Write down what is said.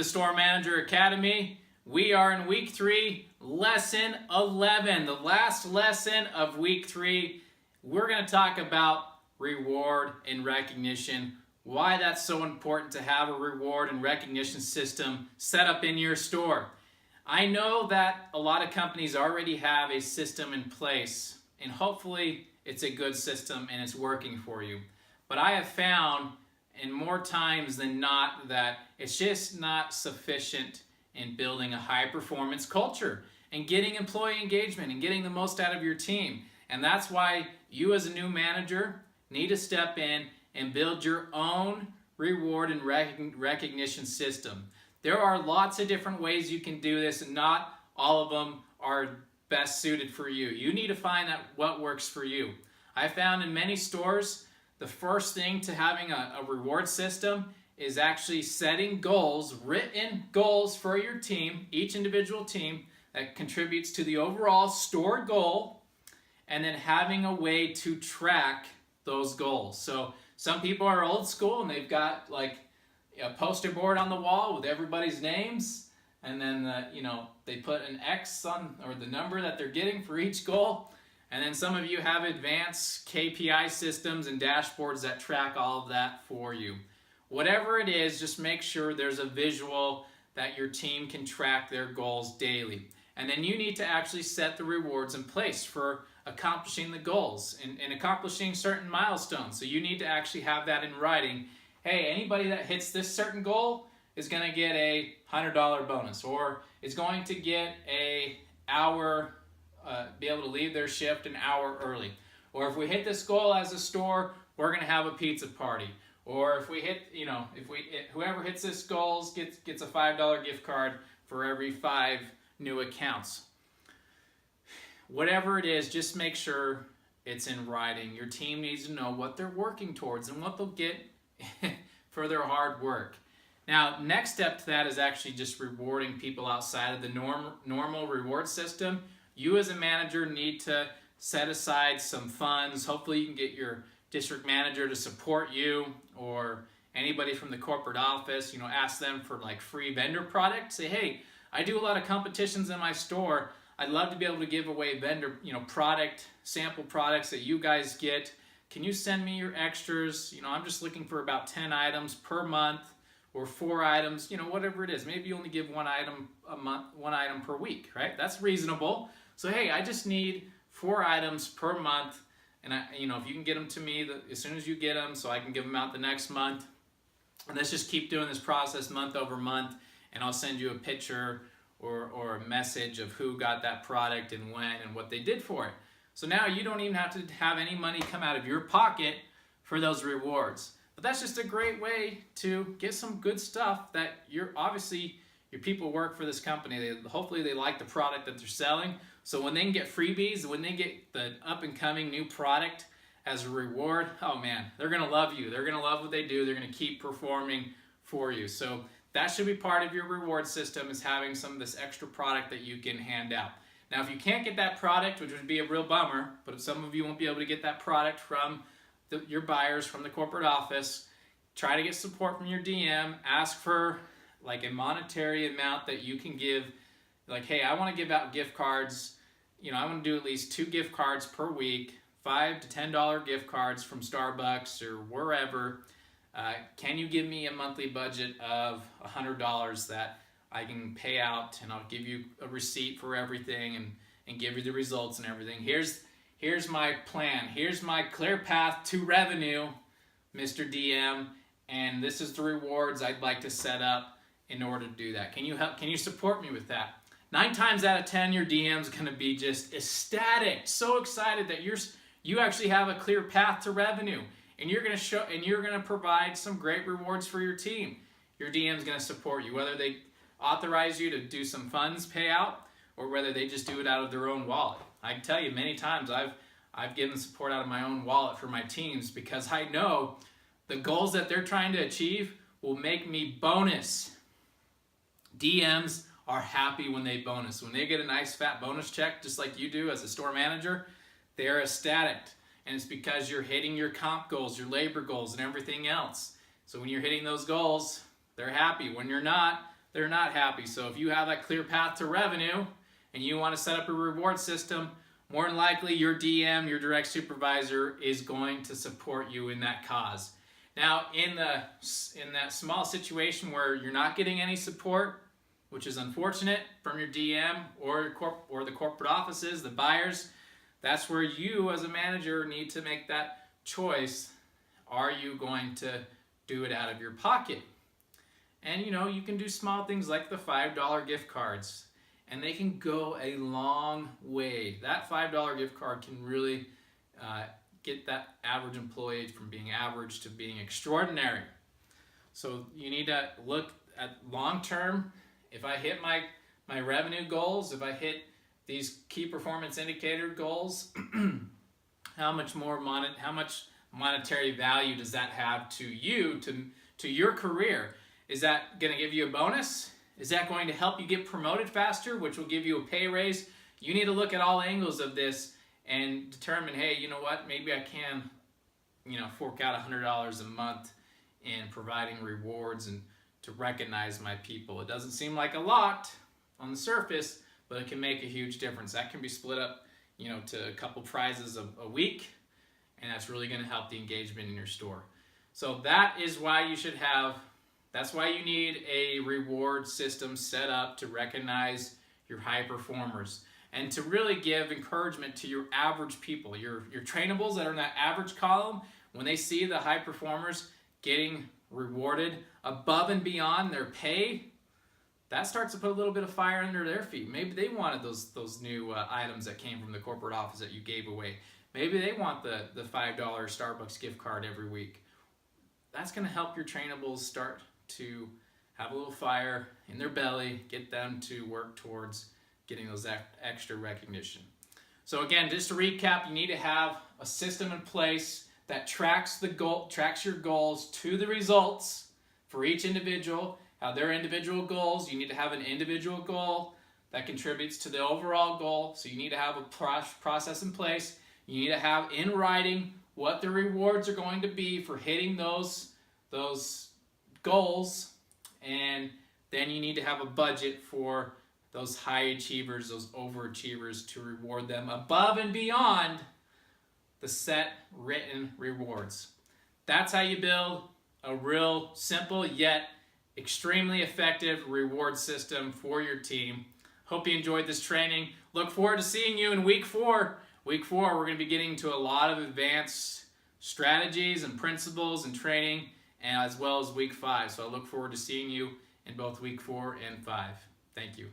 the Store Manager Academy. We are in week 3, lesson 11, the last lesson of week 3. We're going to talk about reward and recognition, why that's so important to have a reward and recognition system set up in your store. I know that a lot of companies already have a system in place, and hopefully it's a good system and it's working for you. But I have found, and more times than not, that it's just not sufficient in building a high performance culture and getting employee engagement and getting the most out of your team. And that's why you as a new manager need to step in and build your own reward and recognition system. There are lots of different ways you can do this, and not all of them are best suited for you. You need to find out what works for you. I found in many stores, the first thing to having a reward system is actually setting goals, written goals for your team, each individual team that contributes to the overall store goal, and then having a way to track those goals. So some people are old school and they've got like a poster board on the wall with everybody's names, and then they put an X on, or the number that they're getting for each goal. And then some of you have advanced KPI systems and dashboards that track all of that for you. Whatever it is, just make sure there's a visual that your team can track their goals daily. And then you need to actually set the rewards in place for accomplishing the goals and accomplishing certain milestones. So you need to actually have that in writing. Hey, anybody that hits this certain goal is going to get a $100 bonus, or is going to get a hour, be able to leave their shift an hour early. Or if we hit this goal as a store, we're going to have a pizza party. Or if we hit, whoever hits this goals gets a $5 gift card for every 5 new accounts. Whatever it is, just make sure it's in writing. Your team needs to know what they're working towards and what they'll get for their hard work. Now, next step to that is actually just rewarding people outside of the normal reward system. You as a manager need to set aside some funds. Hopefully you can get your district manager to support you, or anybody from the corporate office, ask them for like free vendor products. Say, hey, I do a lot of competitions in my store. I'd love to be able to give away vendor, sample products that you guys get. Can you send me your extras? I'm just looking for about 10 items per month, or 4 items, whatever it is. Maybe you only give 1 item a month, 1 item per week, right? That's reasonable. So, hey, I just need 4 items per month. And if you can get them to me as soon as you get them, so I can give them out the next month. And let's just keep doing this process month over month, and I'll send you a picture or a message of who got that product and when and what they did for it. So now you don't even have to have any money come out of your pocket for those rewards. But that's just a great way to get some good stuff that your people work for this company. Hopefully they like the product that they're selling. So when they can get freebies, when they get the up and coming new product as a reward, oh man, they're going to love you. They're going to love what they do. They're going to keep performing for you. So that should be part of your reward system, is having some of this extra product that you can hand out. Now, if you can't get that product, which would be a real bummer, but if some of you won't be able to get that product from your buyers from the corporate office, try to get support from your DM. Ask for like a monetary amount that you can give. Like, hey, I want to give out gift cards. I want to do at least 2 gift cards per week, $5 to $10 gift cards from Starbucks or wherever. Can you give me a monthly budget of $100 that I can pay out, and I'll give you a receipt for everything and give you the results and everything. Here's my plan. Here's my clear path to revenue, Mr. DM, and this is the rewards I'd like to set up in order to do that. Can you support me with that? 9 times out of 10, your DM's going to be just ecstatic, so excited that you actually have a clear path to revenue, and you're going to provide some great rewards for your team. Your DM's going to support you, whether they authorize you to do some funds payout or whether they just do it out of their own wallet. I can tell you many times I've given support out of my own wallet for my teams, because I know the goals that they're trying to achieve will make me bonus. DMs are happy when they bonus. When they get a nice fat bonus check, just like you do as a store manager, they're ecstatic. And it's because you're hitting your comp goals, your labor goals, and everything else. So when you're hitting those goals, they're happy. When you're not, they're not happy. So if you have that clear path to revenue and you want to set up a reward system, more than likely your DM, your direct supervisor, is going to support you in that cause. Now, in that small situation where you're not getting any support, which is unfortunate, from your DM or the corporate offices, the buyers, that's where you as a manager need to make that choice. Are you going to do it out of your pocket? And you can do small things like the $5 gift cards, and they can go a long way. That $5 gift card can really get that average employee from being average to being extraordinary. So you need to look at long term. If I hit my revenue goals, if I hit these key performance indicator goals, how much monetary value does that have to you, to your career? Is that going to give you a bonus? Is that going to help you get promoted faster, which will give you a pay raise? You need to look at all angles of this and determine, hey, you know what? Maybe I can, fork out $100 a month in providing rewards and to recognize my people. It doesn't seem like a lot on the surface, but it can make a huge difference. That can be split up, to a couple prizes a week, and that's really going to help the engagement in your store. So that is why that's why you need a reward system set up to recognize your high performers and to really give encouragement to your average people, your trainables that are in that average column. When they see the high performers getting rewarded above and beyond their pay, that starts to put a little bit of fire under their feet. Maybe they wanted those new items that came from the corporate office that you gave away. Maybe they want the $5 Starbucks gift card every week. That's going to help your trainables start to have a little fire in their belly, get them to work towards getting those extra recognition. So again, just to recap, you need to have a system in place that tracks your goals to the results for each individual, how their individual goals. You need to have an individual goal that contributes to the overall goal. So you need to have a process in place. You need to have in writing what the rewards are going to be for hitting those goals, and then you need to have a budget for those high achievers, those overachievers, to reward them above and beyond the set written rewards. That's how you build a real simple yet extremely effective reward system for your team. Hope you enjoyed this training. Look forward to seeing you in week 4. Week 4, we're going to be getting into a lot of advanced strategies and principles and training, and as well as week 5. So I look forward to seeing you in both week 4 and 5. Thank you.